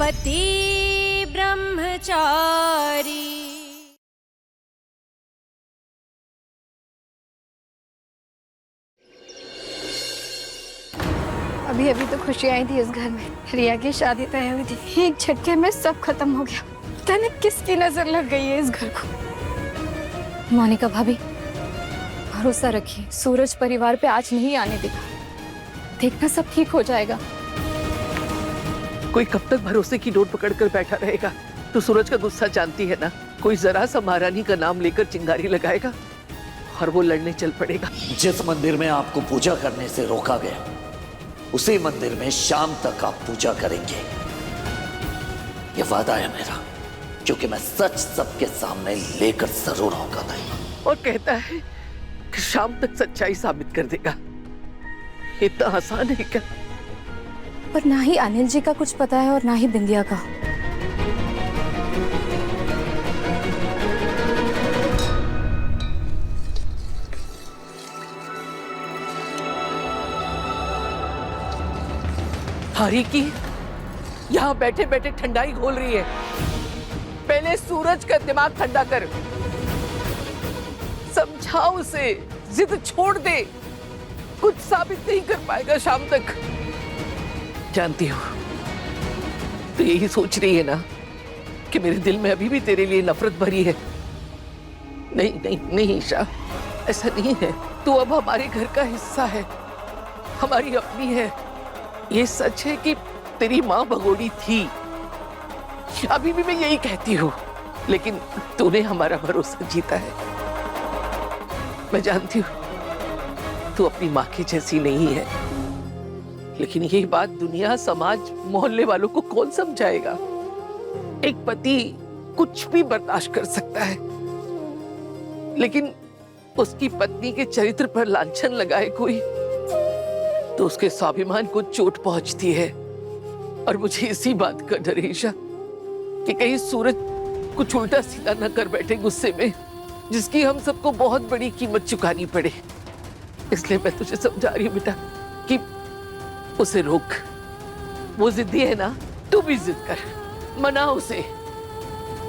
पति ब्रह्मचारी। अभी अभी तो खुशी आई थी इस घर में, रिया की शादी तय हुई थी, एक झटके में सब खत्म हो गया। पता नहीं किसकी नजर लग गई है इस घर को। मोनिका भाभी, भरोसा रखिए, सूरज परिवार पे आज नहीं आने देगा। देखना सब ठीक हो जाएगा। कोई कब तक भरोसे की डोर पकड़कर बैठा रहेगा? तो सूरज का गुस्सा जानती है ना, कोई जरा सा महारानी का नाम लेकर चिंगारी लगाएगा और वो लड़ने चल पड़ेगा। जिस मंदिर में आपको पूजा करने से रोका गया, उसी मंदिर में शाम तक आप पूजा करेंगे। ये वादा है मेरा, क्योंकि मैं सच सबके सामने लेकर जरूर आऊंगा। नहीं, और कहता है कि शाम तक सच्चाई साबित कर देगा। इतना आसान है क्या? पर ना ही अनिल जी का कुछ पता है और ना ही बिंदिया का। हारी की यहाँ बैठे बैठे ठंडाई घोल रही है। पहले सूरज का दिमाग ठंडा कर, समझा उसे, जिद छोड़ दे। कुछ साबित नहीं कर पाएगा शाम तक। जानती हो, तो यही सोच रही है ना कि मेरे दिल में अभी भी तेरे लिए नफरत भरी है। नहीं नहीं नहीं ईशा, ऐसा नहीं है। तू अब हमारे घर का हिस्सा है, हमारी अपनी है। ये सच है कि तेरी माँ भगोड़ी थी, अभी भी मैं यही कहती हूँ, लेकिन तूने हमारा भरोसा जीता है। मैं जानती हूँ तू अपनी माँ की जैसी नहीं है, लेकिन यही बात दुनिया, समाज, मोहल्ले वालों को कौन समझाएगा? एक पति कुछ भी बर्दाश्त कर सकता है, लेकिन उसकी पत्नी के चरित्र पर लांछन लगाए कोई, तो उसके स्वाभिमान को चोट पहुंचती है। और मुझे इसी बात का डर है ईशा, कि कहीं सूरज कुछ उल्टा सीधा न कर बैठे गुस्से में, जिसकी हम सबको बहुत बड़ी कीमत चुकानी पड़े। इसलिए मैं तुझे समझा रही हूँ बेटा कि उसे रोक। वो जिद्दी है ना, तू भी जिद कर, मना उसे,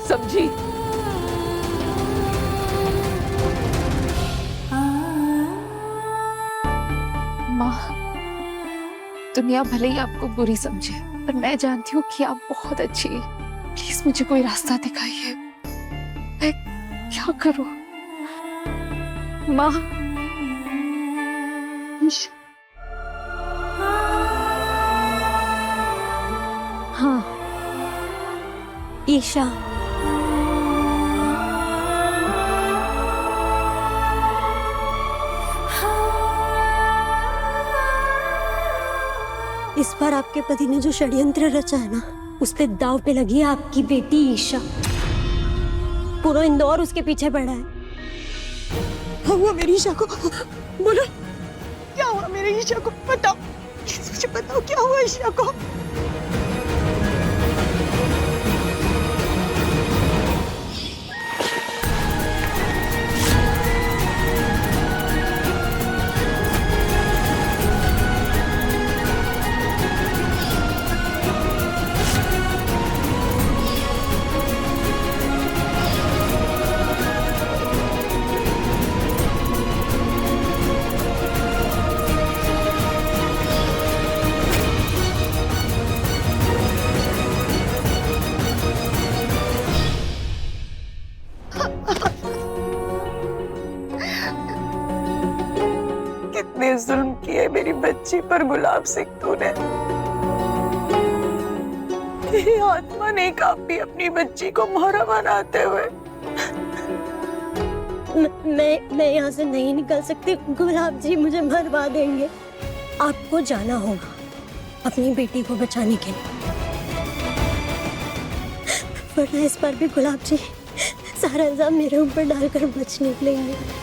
समझी? माँ, दुनिया भले ही आपको बुरी समझे, पर मैं जानती हूँ कि आप बहुत अच्छी है। प्लीज मुझे कोई रास्ता दिखाइए, मैं क्या करूँ? माँ, हाँ ईशा, इस बार आपके पति ने जो षड्यंत्र रचा है ना, उस पे दाव पे लगी है आपकी बेटी ईशा। पूरा इंदौर उसके पीछे पड़ा है। क्या हुआ मेरी ईशा को? बोलो, क्या हुआ मेरी ईशा को? बताओ, मुझे बताओ क्या हुआ ईशा को? कितने जुल्म किए मेरी बच्ची पर गुलाब सिंह तूने। तेरी आत्मा नहीं कांपी अपनी बच्ची को मोहरा बनाते हुए। मैं यहाँ से नहीं निकल सकती। गुलाब जी मुझे मरवा देंगे। आपको जाना होगा अपनी बेटी को बचाने के लिए, वरना इस बार भी गुलाब जी सारा इल्जाम मेरे ऊपर डालकर बच निकलेंगे।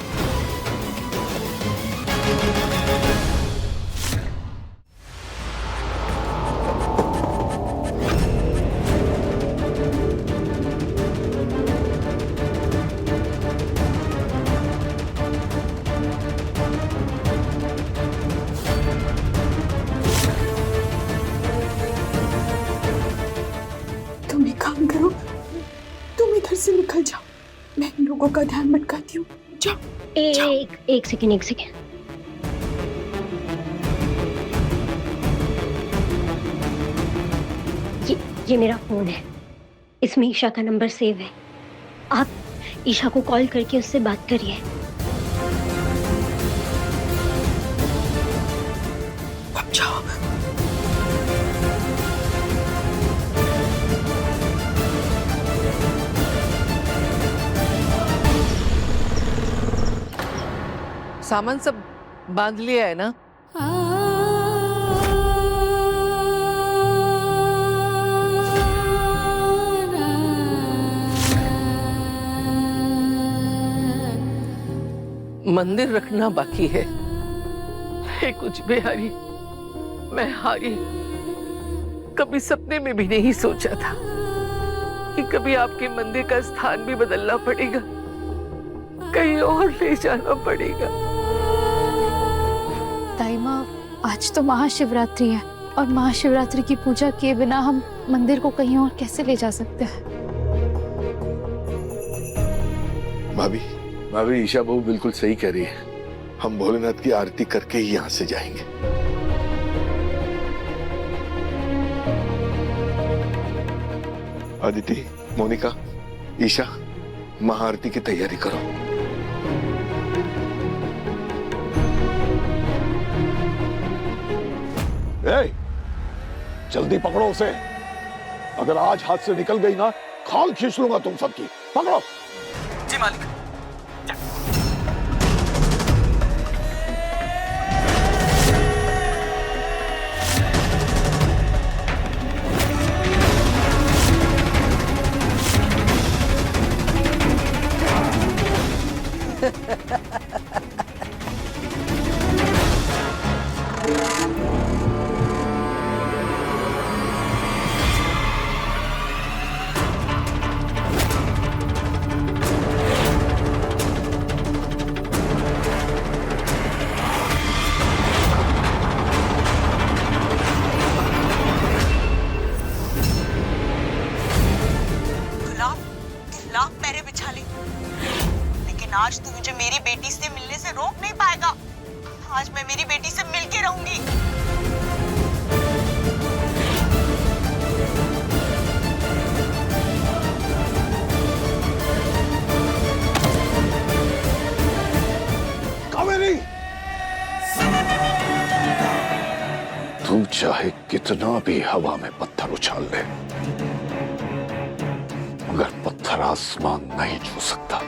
से निकल जाओ, मैं इन लोगों का ध्यान भटकाती हूँ। जाओ। एक सेकेंड। ये मेरा फोन है, इसमें ईशा का नंबर सेव है। आप ईशा को कॉल करके उससे बात करिए। अब जाओ। सामान सब बांध लिया है ना? मंदिर रखना बाकी है। हे कुछ बिहारी, मैं हारी कभी सपने में भी नहीं सोचा था कि कभी आपके मंदिर का स्थान भी बदलना पड़ेगा, कहीं और ले जाना पड़ेगा। ताई माँ, आज तो महाशिवरात्रि है और महाशिवरात्रि की पूजा किए बिना हम मंदिर को कहीं और कैसे ले जा सकते हैं? भाभी ईशा बहू बिल्कुल सही कह रही है। हम भोलेनाथ की आरती करके ही यहाँ से जाएंगे। अदिति, मोनिका, ईशा, महाआरती की तैयारी करो। जल्दी पकड़ो उसे। अगर आज हाथ से निकल गई ना, खाल खींच लूंगा तुम सबकी। पकड़ो। जी मालिक। लाख पैरे बिछा ले, लेकिन आज तू मुझे मेरी बेटी से मिलने से रोक नहीं पाएगा। आज मैं मेरी बेटी से मिलके रहूंगी। कावेरी, तू चाहे कितना भी हवा में पत्थर उछाल ले, मगर पत्थर आसमान नहीं छू सकता।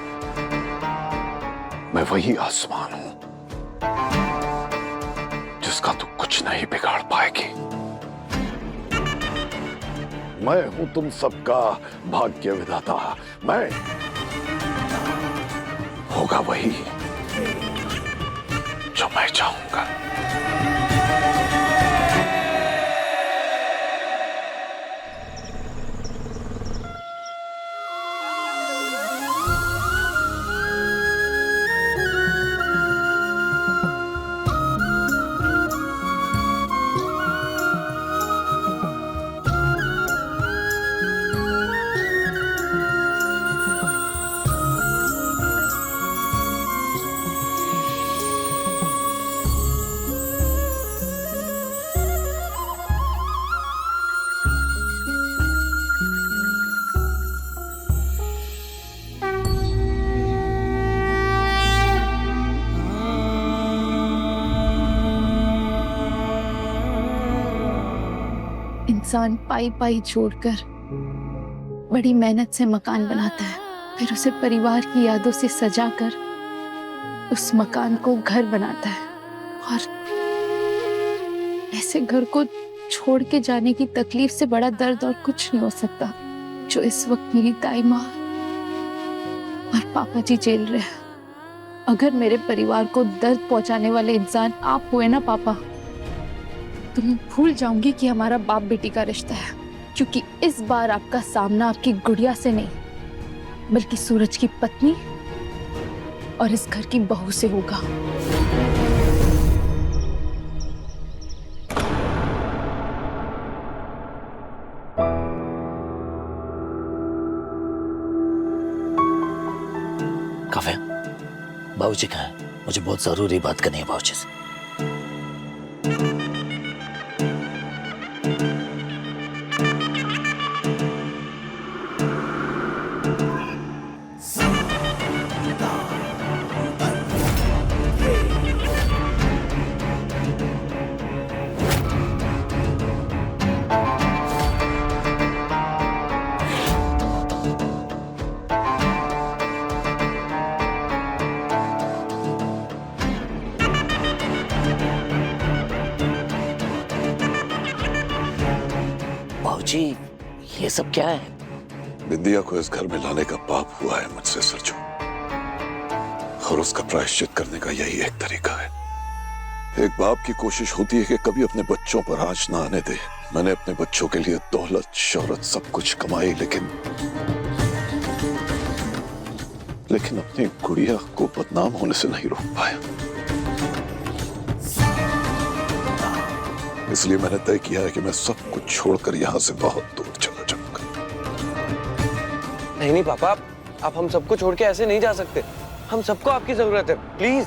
मैं वही आसमान हूं जिसका तू कुछ नहीं बिगाड़ पाएगी। मैं हूं तुम सबका भाग्य विधाता। मैं होगा वही जो मैं चाहूंगा। इंसान पाई पाई जोड़कर बड़ी मेहनत से मकान बनाता है, फिर उसे परिवार की यादों से सजाकर उस मकान को घर बनाता है। और ऐसे घर को छोड़ के जाने की तकलीफ से बड़ा दर्द और कुछ नहीं हो सकता, जो इस वक्त मेरी दाई माँ और पापा जी झेल रहे हैं। अगर मेरे परिवार को दर्द पहुंचाने वाले इंसान आप हुए ना पापा, तो मैं भूल जाऊंगी कि हमारा बाप बेटी का रिश्ता है, क्योंकि इस बार आपका सामना आपकी गुड़िया से नहीं बल्कि सूरज की पत्नी और इस घर की बहू से होगा। बाबूजी कहाँ है? मुझे बहुत जरूरी बात करनी है बाबूजी से। बाबूजी ये सब क्या है? बिंदिया को इस घर में लाने का पाप हुआ है मुझसे सरजू, और उसका प्रायश्चित करने का यही एक तरीका है। एक बाप की कोशिश होती है कि कभी अपने बच्चों पर आंच ना आने दे। मैंने अपने बच्चों के लिए दौलत, शोहरत सब कुछ कमाई, लेकिन अपनी गुड़िया को बदनाम होने से नहीं रोक पाया। इसलिए मैंने तय किया है कि मैं सब कुछ छोड़कर यहां से बहुत दूर चला जाऊंगा। नहीं पापा, आप हम सबको छोड़ के ऐसे नहीं जा सकते। हम सबको आपकी जरूरत है, प्लीज।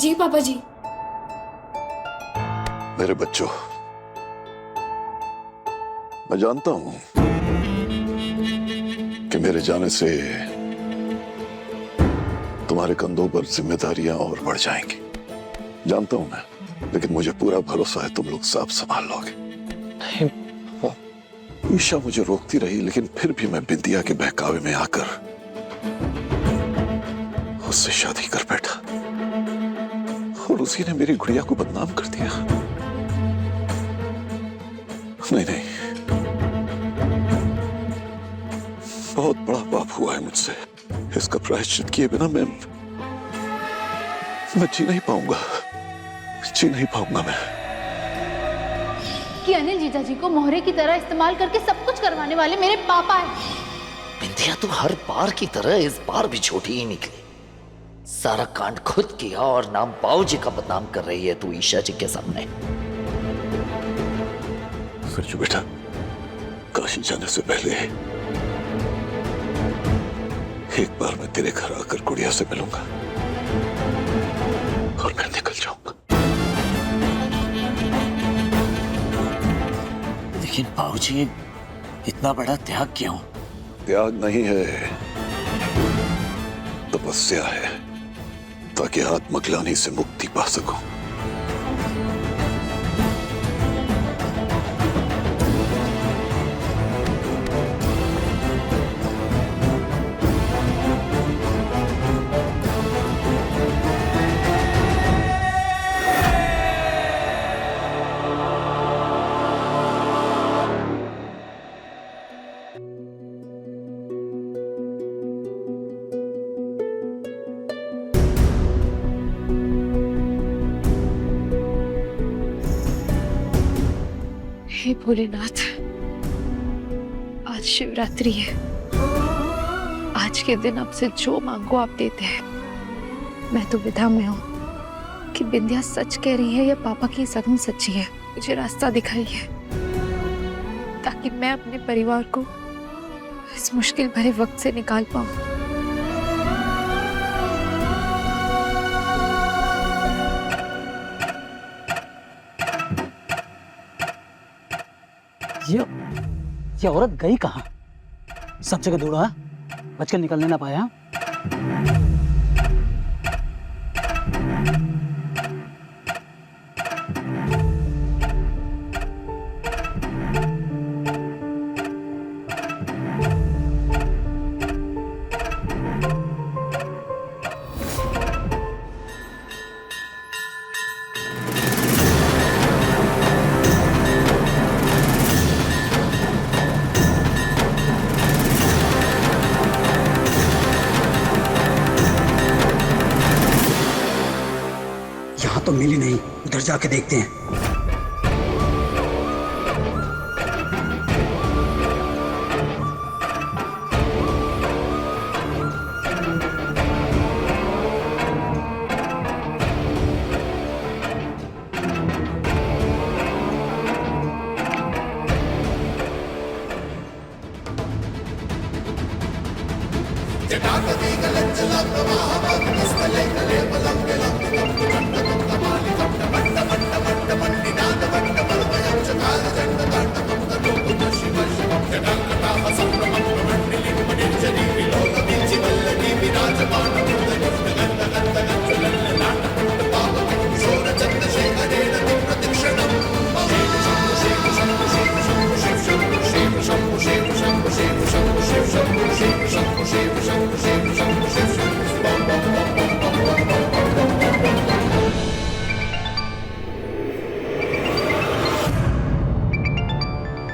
जी पापा जी। मेरे बच्चों, मैं जानता हूं कि मेरे जाने से तुम्हारे कंधों पर जिम्मेदारियां और बढ़ जाएंगी, जानता हूं मैं, लेकिन मुझे पूरा भरोसा है तुम लोग सब संभाल लोगे। नहीं, ईशा मुझे रोकती रही, लेकिन फिर भी मैं बिंदिया के बहकावे में आकर उससे शादी कर बैठा, और उसी ने मेरी गुड़िया को बदनाम कर दिया। नहीं नहीं, बहुत बड़ा पाप हुआ है मुझसे। इसका प्रायश्चित किए बिना मैं जी नहीं पाऊंगा, जी नहीं पाऊंगा मैं। कि अनिल जीजा जी को मोहरे की तरह इस्तेमाल करके सब कुछ करवाने वाले मेरे पापा हैं। बिंदिया तो हर बार की तरह इस बार भी छोटी ही निकली। सारा कांड खुद किया और नाम बाबूजी का बदनाम कर रही है तू ईशा जी के सामने। सरजू बेटा, काशी जाने से पहले एक बार मैं तेरे घर आकर गुड़िया से मिलूंगा और फिर निकल जाऊंगा। लेकिन बाबूजी, इतना बड़ा त्याग क्यों? त्याग नहीं है, तपस्या है, ताकि आत्मग्लानि से मुक्ति पा सकूं। हे भोलेनाथ, आज शिवरात्रि है। आज के दिन आपसे जो मांगो आप देते हैं। मैं तो विधा में हूँ कि बिंदिया सच कह रही है या पापा की सगन सच्ची है। मुझे रास्ता दिखाइए ताकि मैं अपने परिवार को इस मुश्किल भरे वक्त से निकाल पाऊं। ये औरत गई कहाँ? सब जगह ढूंढा, बचकर निकलने ना पाया। तो मिली नहीं, उधर जाके देखते हैं।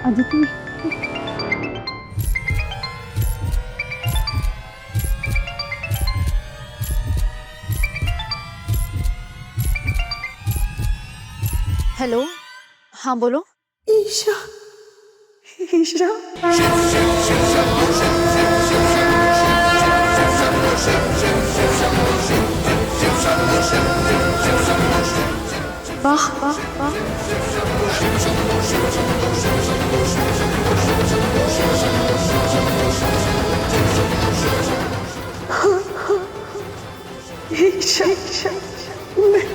अदिति, हेलो, हाँ बोलो। ईशा, ईशा, वाह वाह वाह, ईशा, ईशा, मैं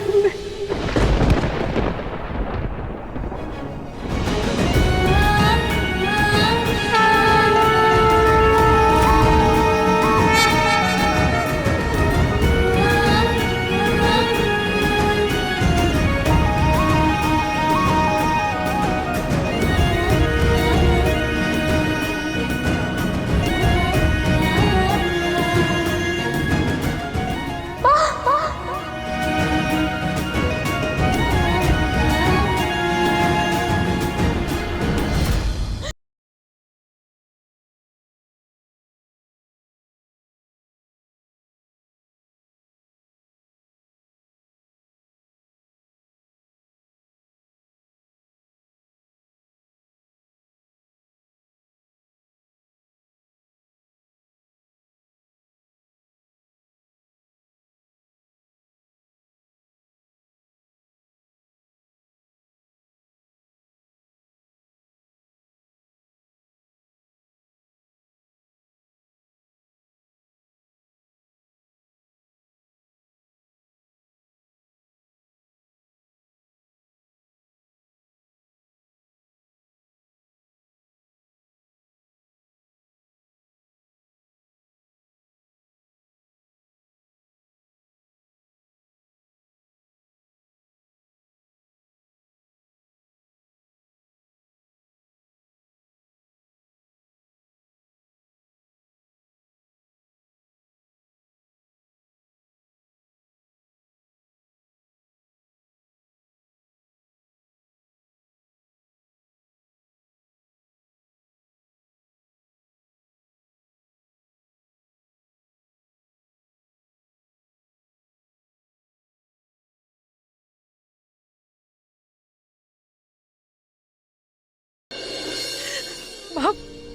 माँ,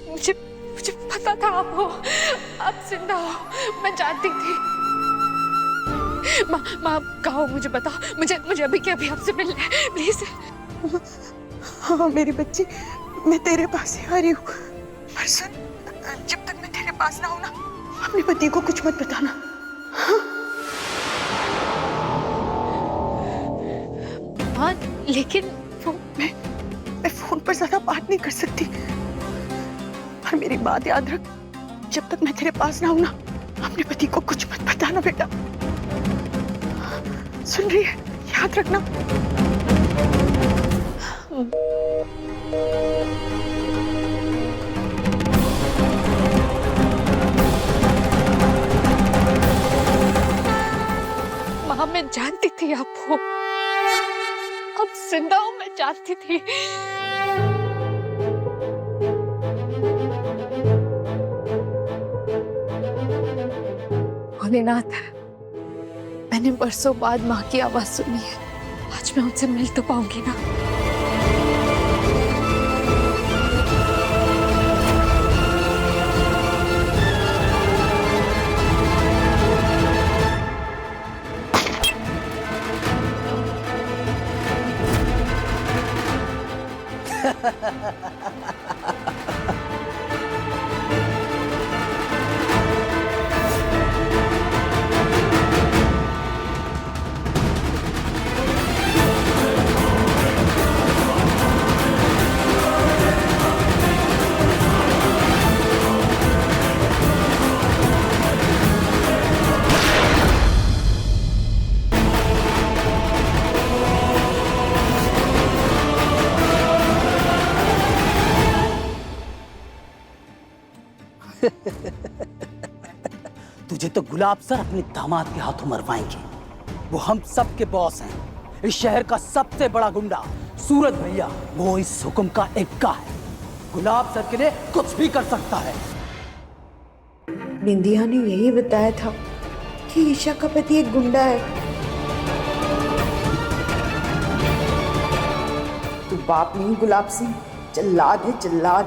मुझे मुझे पता था आप हो, आप जिंदा हो, मैं जानती थी। माँ, माँ कहो, मुझे बताओ, मुझे अभी के अभी आपसे मिलना है, प्लीज। हाँ मेरी बच्ची, मैं तेरे पास ही आ रही हूँ, पर सुन, जब तक मैं तेरे पास ना हूँ ना, अपने पति को कुछ मत बताना। हाँ? हाँ, लेकिन मैं फोन पर ज्यादा बात नहीं कर सकती, और मेरी बात याद रख, जब तक मैं तेरे पास ना हूं ना, अपने पति को कुछ मत बताना बेटा। सुन रही है? याद रखना। माँ, मैं जानती थी आप हो, अब जिंदा हो, मैं जानती थी। भोलेनाथ, मैंने बरसों बाद माँ की आवाज सुनी है, आज मैं उनसे मिल तो पाऊंगी ना। तुझे तो गुलाब सर अपने दामाद के हाथों मरवाएंगे। वो हम सब के बॉस हैं। इस शहर का सबसे बड़ा गुंडा सूरज भैया, वो इस हुक्म का इक्का है। गुलाब सर के लिए कुछ भी कर सकता है। बिंदिया ने यही बताया था कि ईशा का पति एक गुंडा है। तू बाप नहीं गुलाब सिंह, जल्लाद है जल्लाद,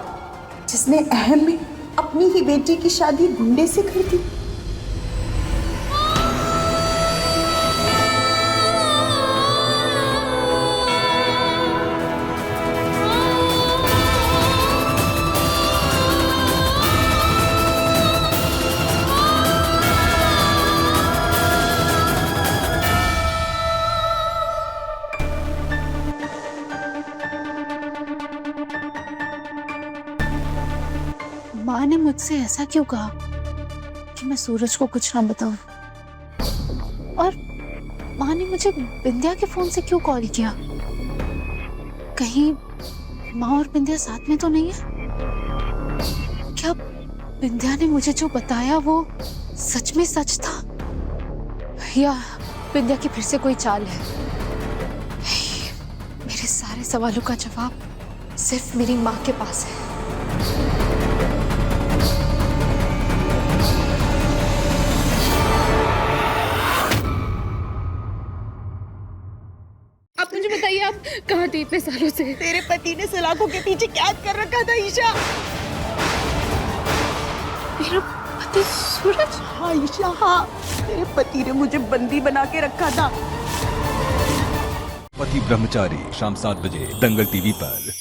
जिसने अहम में अपनी ही बेटी की शादी गुंडे से कर दी। माँ ने मुझसे ऐसा क्यों कहा कि मैं सूरज को कुछ ना बताऊं? और माँ ने मुझे बिंदिया के फोन से क्यों कॉल किया? कहीं माँ और बिंदिया साथ में तो नहीं है? क्या बिंदिया ने मुझे जो बताया वो सच में सच था, या बिंदिया की फिर से कोई चाल है? मेरे सारे सवालों का जवाब सिर्फ मेरी माँ के पास है। आप मुझे बताइए, आप कहाँ थी इतने सालों से? तेरे पति ने सलाखों के पीछे कैद कर रखा था ईशा। मेरा पति सूरज? हाँ ईशा, हाँ, तेरे पति ने मुझे बंदी बना के रखा था। पति ब्रह्मचारी, शाम 7 बजे दंगल टीवी पर।